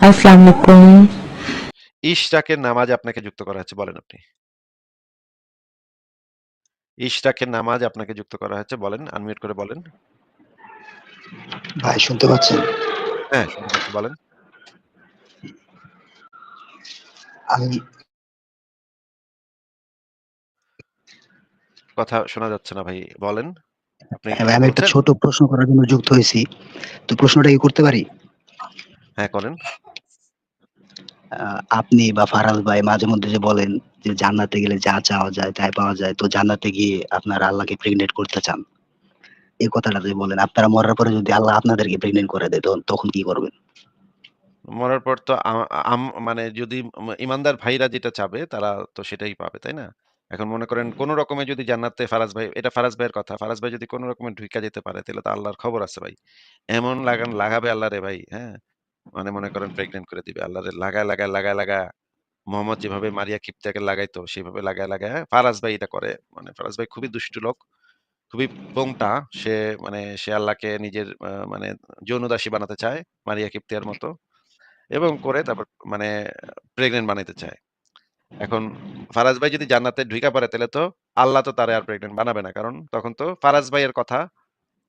আসসালামু আলাইকুম। ইশরাকের নামাজে আপনাকে যুক্ত করা হয়েছে বলেন আপনি। ইশরাকের নামাজ আপনাকে যুক্ত করা হয়েছে বলেন, আনমিউট করে বলেন। ভাই শুনতে পাচ্ছেন? হ্যাঁ, শুনতে পাচ্ছি বলেন। আমি কথা শোনা যাচ্ছে না ভাই। বলেন। আপনি হ্যাঁ ভাই, কিছু আমি একটা বলছেন? ছোট প্রশ্ন করার জন্য যুক্ত হয়েছি। তো প্রশ্নটা কি করতে পারি? হ্যাঁ, করেন। আপনি বা ফারাজ ভাই মাঝে মধ্যে যে বলেন যে জান্নাতে গেলে যা চাওয়া যায় তাই পাওয়া যায়। তো জান্নাতে গিয়ে আপনারা আল্লাহকে প্রেগনেন্ট করতে চান। এই কথাটা যদি বলেন, আপনারা মরার পরে যদি আল্লাহ আপনাদেরকে প্রেগনেন্ট করে দেয় তখন কি করবেন? মরার পর তো মানে যদি ইমানদার ভাইরা যেটা চাবে তারা তো সেটাই পাবে, তাই না? এখন মনে করেন কোন রকমে যদি জান্নাতে ফারাজ ভাই, এটা ফারাজ ভাইয়ের কথা। ফারাজ ভাই যদি কোন রকমে ঢুইকা যেতে পারে তাহলে তো আল্লাহর খবর আছে ভাই। এমন লাগাবে আল্লাহরে ভাই, হ্যাঁ? মানে মনে করেন প্রেগন্যান্ট করে দিবে। আল্লাহরে লাগায় মোহাম্মদ যেভাবে মারিয়া কিপ্টাকে লাগাইতো সেভাবে লাগায় ফারাজ ভাই এটা করে। মানে ফারাজ ভাই খুবই দুষ্টু লোক, খুবই পোংটা। সে সে আল্লাহকে নিজের মানে যৌনদাসী বানাতে চায় মারিয়া কিপ্তিয়ার মতো, এবং করে তারপর মানে প্রেগন্যান্ট বানাইতে চায়। এখন ফারাজ ভাই যদি জান্নাতে ঢুইকা পড়ে তাহলে তো আল্লাহ তো তারে আর প্রেগন্যান্ট বানাবে না। কারণ তখন তো ফারাজ ভাইয়ের কথা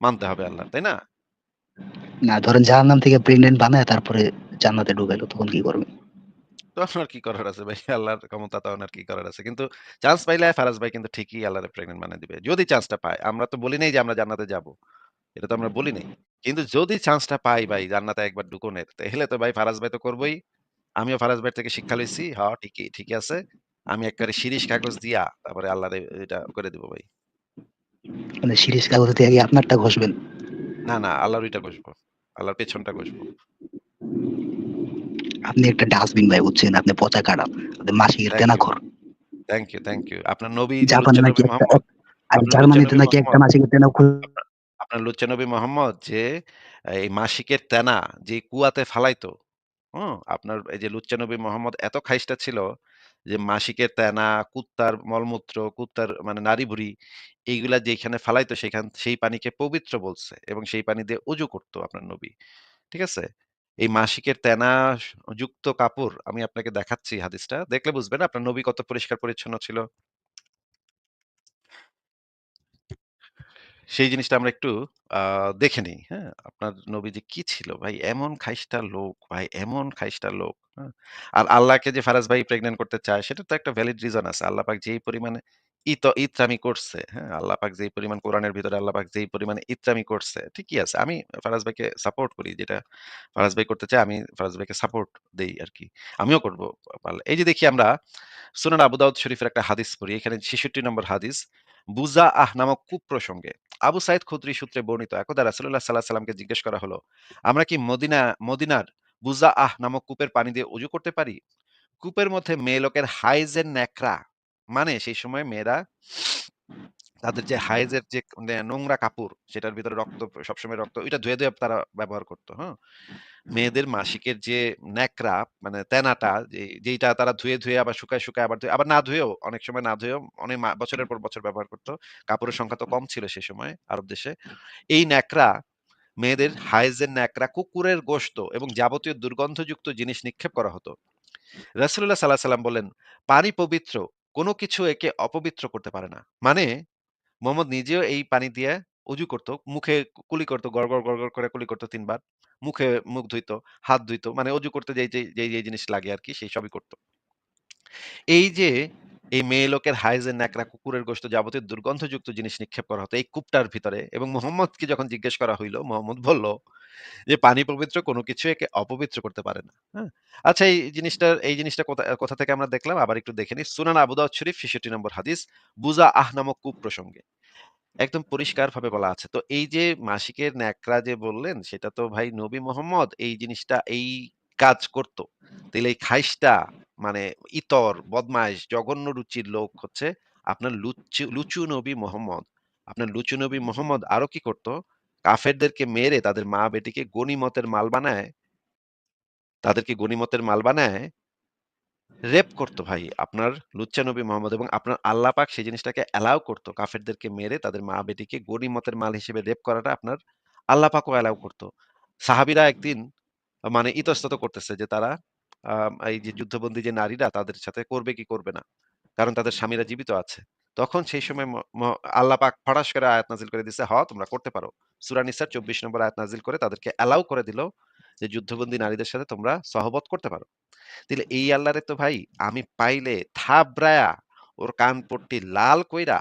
মানতে হবে আল্লাহর, তাই না? না, ধরেন জাহান্নাম থেকে প্রেগনেন্ট বানায় তারপরে জান্নাতে ঢুকাইলো, তখন কি করবেন? তখন আর কি করার আছে ভাই? আল্লাহর ক্ষমতা তখন আর কি করার আছে? কিন্তু চান্স পাইলে ফারাজ ভাই কিন্তু ঠিকই আল্লাহরে প্রেগন্যান্ট বানায় দিবে। যদি চান্সটা পায়। আমরা তো বলি নাই যে আমরা জান্নাতে যাবো। এটা তো আমরা বলি নাই। কিন্তু যদি চান্সটা পাই ভাই জান্নাতে একবার ঢুকনের, তাইলে তো ভাই ফারাজ ভাই তো করবোই। আমিও ফারাজ ভাইয়ের থেকে শিক্ষা লইছি। হ্যাঁ, ঠিকই আছে। আমি একবারে শিরীষ কাগজ দিয়া তারপরে আল্লাহরে এটা করে দিব ভাই। মানে শিরীষ কাগজ দিয়ে আগে আপনারটা ঘষবেন? না, আল্লাহর ওইটা ঘষবো। আল্লাহর পেছনটা ঘষবো। আপনি একটা ডাস্টবিন ভাই, বুঝছেন? আপনি পচা কাটা, আপনি মাসিকের থ্যাংক ইউ, তেনাখর। Thank you. আপনার নবী যে জাপানে লুচ্চা নাকি নবী মোহাম্মদ, আর আপনার লুচ্চা জার্মানিতে নবী নাকি একটা মোহাম্মদ, মাসিকের তেনাখর। আপনার আপনার লুচ্চা নবী মোহাম্মদ যে এই মাসিকের তেনা যে কুয়াতে ফালাইতো, হুম? আপনার এই যে লুচ্চা নবী মোহাম্মদ এত খাইস্টা ছিল যে মাসিকের তেনা, কুত্তার মলমূত্র, কুত্তার মানে নাড়ি-ভুড়ি এইগুলা যেখানে ফালাইতো সেই পানিকে পবিত্র বলছে এবং সেই পানি দিয়ে ওযু করত আপনার নবী। ঠিক আছে? এই মাসিকের তেনা যুক্ত কাপড় আমি আপনাকে দেখাচ্ছি হাদিসটা। দেখলে বুঝবেন আপনার নবী কত পরিষ্কার পরিচ্ছন্ন ছিল। সেই জিনিসটা আমরা একটু আ দেখে নেই, হ্যাঁ? আপনার নবীজি কি ছিল ভাই? এমন খাইস্টা লোক ভাই, এমন খাইস্টা লোক, হ্যাঁ? আর আল্লাহকে যে ফারাজ ভাই প্রেগন্যান্ট করতে চায় সেটার তো একটা ভ্যালিড রিজন আছে। আল্লাহ পাক যেই পরিমাণে ইত্রামি করছে, হ্যাঁ? আল্লাহ পাক যেই পরিমাণ কোরআনের ভিতরে আল্লাহ পাক যেই পরিমাণে ইত্রামি করছে, ঠিকই আছে। আমি ফারাজ ভাইকে সাপোর্ট করি। যেটা ফারাজ ভাই করতে চায় আমি ফারাজ ভাইকে সাপোর্ট দেই আরকি। আমিও করব পারলে। এই যে দেখি আমরা সুনান আবু দাউদ শরীফের একটা হাদিস পড়ি। এখানে ৬৬ নম্বর হাদিস। বুজাআহ নামক কূপ প্রসঙ্গে। আবু সাঈদ খুদরি সূত্রে বর্ণিত। একদা রাসূলুল্লাহ সাল্লাল্লাহু আলাইহি সাল্লামকে জিজ্ঞেস করা হলো, আমরা কি মদিনার বুজাআহ নামক কূপের পানি দিয়ে ওযু করতে পারি? কূপের মধ্যে মেয়ে লোকের হাইজের ন্যাকড়া, মানে সেই সময় মেয়েরা তাদের যে হাইজের যে নোংরা কাপড় সেটার ভিতরে রক্ত, সবসময় রক্ত, ওইটা ধুয়ে তারা ব্যবহার করত, হ্যাঁ? মেয়েদের মাসিকের যে ন্যাকড়া মানে তেনাটা যেইটা তারা ধুয়ে আবার শুকায় আবার আবার না ধুয়েও অনেক সময় না ধুয়েও অনেক বছরের পর বছর ব্যবহার করত। কাপড়ের সংখ্যা তো কম ছিল সে সময় আরব দেশে। এই ন্যাকড়া, মেয়েদের হাইজের ন্যাকড়া কুকুরের গোশত এবং যাবতীয় দুর্গন্ধযুক্ত জিনিস নিক্ষেপ করা হতো। রাসূলুল্লাহ সাল্লাল্লাহু আলাইহি সাল্লাম বললেন, পানি পবিত্র, কোনো কিছু একে অপবিত্র করতে পারে না। মানে মোহাম্মদ নিজেও এই পানি দিয়ে অজু করত। মুখে কুলি করত। গড় করে কুলি করত ৩ বার। মুখে মুখ ধুইত, হাত ধুইত। মানে অজু করতে যেই জিনিস লাগে আরকি সেই সবই করত। এই যে এই মেয়ে লোকের হাইজের ন্যাকড়া, কুকুরের গোশত, যাবতীয় দুর্গন্ধযুক্ত জিনিস নিক্ষেপ করা হতো এই কূপটার ভিতরে, এবং মুহাম্মদকে যখন জিজ্ঞেস করা হইল, মুহাম্মদ বলল যে পানি পবিত্র, কোনো কিছু একে অপবিত্র করতে পারে না। হ্যাঁ? আচ্ছা, এই জিনিসটা কোথা থেকে আমরা দেখলাম আবার একটু দেখে নিই। সুনান আবু দাউদ শরীফ ৬৬ নম্বর হাদিস, বুজা আহ নামক কূপ প্রসঙ্গে। একদম পরিষ্কারভাবে বলা আছে। তো এই যে মাসিকের ন্যাকড়া যে বললেন, সেটা তো ভাই নবী মোহাম্মদ এই জিনিসটা এই কাজ করত। তাইলে এই খাইসটা মানে ইতর, বদমাইশ, জঘন্য রুচির লোক হচ্ছে আপনার লুচু নবী মোহাম্মদ। আপনার লুচু নবী মোহাম্মদ আরো কি করত? কাফেরদেরকে মেরে তাদের মা-বেটিকে গনিমতের মাল বানায় রেপ করত ভাই আপনার লুচ্চা নবী মোহাম্মদ, এবং আপনার আল্লাহ পাক সেই জিনিসটাকে অ্যালাও করত। কাফেরদেরকে মেরে তাদের মা-বেটিকে গনিমতের মাল হিসেবে রেপ করাটা আপনার আল্লাহ পাকও অ্যালাও করত। সাহাবীরা একদিন মানে ইতস্তত করতেছে যে তারা এই যে যুদ্ধবন্দী যে নারীরা তাদের সাথে করবে কি করবে না। কারণ তাদের স্বামীরা জীবিত আছে। তখন সেই সময় ম ম আল্লাহ পাক ফটাস করে আয়াত নাযিল করে দিছে, তোমরা করতে পারো। সূরা নিসার ২৪ নম্বর আয়াত নাযিল করে তাদেরকে অ্যালাও করে দিল যে যুদ্ধবন্দী নারীদের সাথে তোমরা সহবত করতে পারো। তাইলে এই আল্লাহরে তো ভাই আমি পাইলে থাবড়ায়া ওর কান পট্টি লাল কইরা,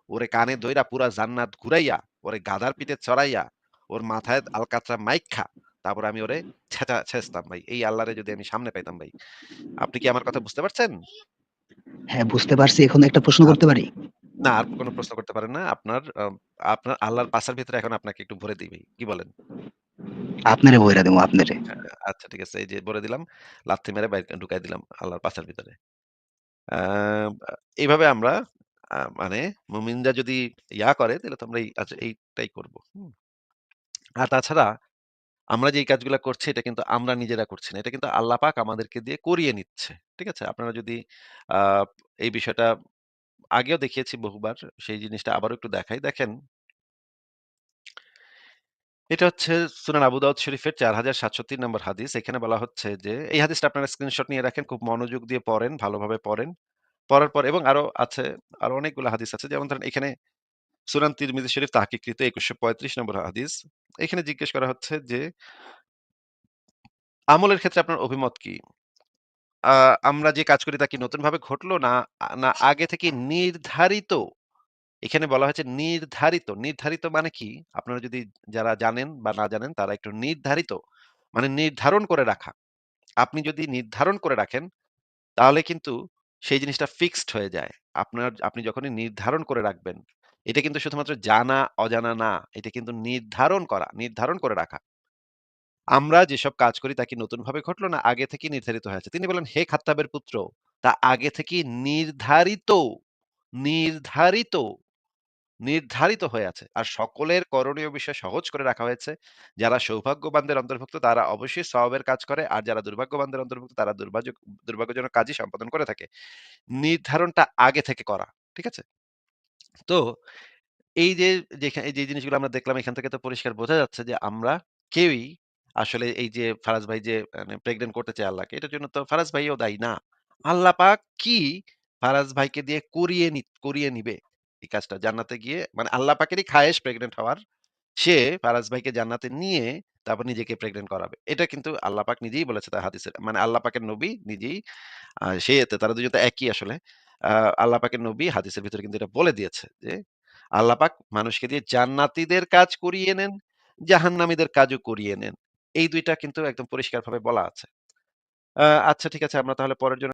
ওরে কানে ধইরা পুরা জান্নাত ঘুরাইয়া, ওরে গাধার পিঠে চড়াইয়া, ওর মাথায় আলকাতরা মাইখা, তারপর আমি ওরে ছেঁচতাম ভাই। এই আল্লাহরে যদি আমি সামনে পাইতাম ভাই। আপনি কি আমার কথা বুঝতে পারছেন? হ্যাঁ, বুঝতে পারছি। এখন একটা প্রশ্ন করতে আচ্ছা। পারি? না আর কোন প্রশ্ন করতে পারেন না। আপনার আল্লাহর পাছার ভিতরে এখন আপনাকে একটু ভরে দেই ভাই। কি বলেন? আপনারে বইরা দিমু আপনারে। আচ্ছা ঠিক আছে। এই যে ভরে দিলাম। লাথি মেরে ঢুকাই দিলাম আল্লাহর পাছার ভিতরে। আ এইভাবে আমরা মানে মুমিনরা যদি করে তাহলে তো আমরা আচ্ছা এইটাই করব। হুম? আর তাছাড়া আমরা যে এই কাজগুলা করছি এটা কিন্তু আমরা নিজেরা করছি না। এটা কিন্তু আল্লাহ পাক আমাদেরকে দিয়ে করিয়ে নিচ্ছে। ঠিক আছে? আপনারা যদি আ এই বিষয়টা আগেও দেখিয়েছি বহুবার। সেই জিনিসটা আবারও একটু দেখাই। দেখেন, এটা হচ্ছে সুনান আবু দাউদ শরীফের ৪৭০৩ নম্বর হাদিস। এখানে বলা হচ্ছে যে এই হাদিসটা আপনারা স্ক্রিনশট নিয়ে রাখেন। খুব মনোযোগ দিয়ে পড়েন, ভালোভাবে পড়েন। পড়ার পর এবং আরো আছে, আরো অনেকগুলো হাদিস আছে। যেমন ধরেন এখানে সুনান তিরমিজি শরীফ তাহকিককৃত ২১৩৫ নম্বর হাদিস। এখানে জিজ্ঞেস করা হচ্ছে যে, আমলের ক্ষেত্রে আপনার অভিমত কি? আ আমরা যে কাজ করি তা কি নতুনভাবে ঘটলো না আগে থেকে নির্ধারিত? এখানে বলা হয়েছে নির্ধারিত। নির্ধারিত মানে কি? আপনারা যদি যারা জানেন বা না জানেন তারা একটু নির্ধারিত মানে নির্ধারণ করে রাখা। আপনি যদি নির্ধারণ করে রাখেন তাহলে কিন্তু সেই জিনিসটা ফিক্সড হয়ে যায়। আপনি যখনই নির্ধারণ করে রাখবেন, এটা কিন্তু শুধুমাত্র জানা অজানা না। এটা কিন্তু নির্ধারণ করে রাখা। আমরা যেসব কাজ করি তা কি নতুনভাবে ঘটলো না আগে থেকেই নির্ধারিত হয়ে আছে? তিনি বললেন, হে খাত্তাবের পুত্র, তা আগে থেকেই নির্ধারিত নির্ধারিত হয়ে আছে। আর সকলের করণীয় বিষয় সহজ করে রাখা হয়েছে। যারা সৌভাগ্যবানদের অন্তর্ভুক্ত তারা অবশ্যই সওয়াবের কাজ করে। আর যারা দুর্ভাগ্যবানদের অন্তর্ভুক্ত তারা দুর্ভাগ্যজনক কাজই সম্পাদন করে থাকে। নির্ধারণটা আগে থেকে করা। ঠিক আছে? তো এই যে এই যে জিনিসগুলো আমরা দেখলাম এখান থেকে তো পরিষ্কার বোঝা যাচ্ছে যে আমরা কেউই আসলে এই যে ফারাজ ভাই যে মানে প্রেগন্যান্ট করতে চায় আল্লাহকে এটার জন্য তো ফারাজ ভাইও দায়ী না। আল্লাহ পাক কি ফারাজ ভাইকে দিয়ে করিয়ে নিবে এই কাজটা জান্নাতে গিয়ে মানে আল্লাহ পাকেরই খায়েশ প্রেগন্যান্ট হওয়ার। সে ফারাজ ভাইকে জান্নাতে নিয়ে তারপর নিজেকে প্রেগন্যান্ট করাবে। এটা কিন্তু আল্লাহ পাক নিজেই বলেছে তার হাদিসে। মানে আল্লাহ পাকের নবী নিজেই সে এতে তারা দুজন তো একই আসলে। আ আল্লাহ পাকের নবী হাদিসের ভিতরে কিন্তু এটা বলে দিয়েছে যে, আল্লাহ পাক মানুষকে দিয়ে জান্নাতীদের কাজ করিয়ে নেন, জাহান্নামীদের কাজও করিয়ে নেন। এই ২ টা কিন্তু একদম পরিষ্কারভাবে বলা আছে। আচ্ছা ঠিক আছে আমরা তাহলে পরের জন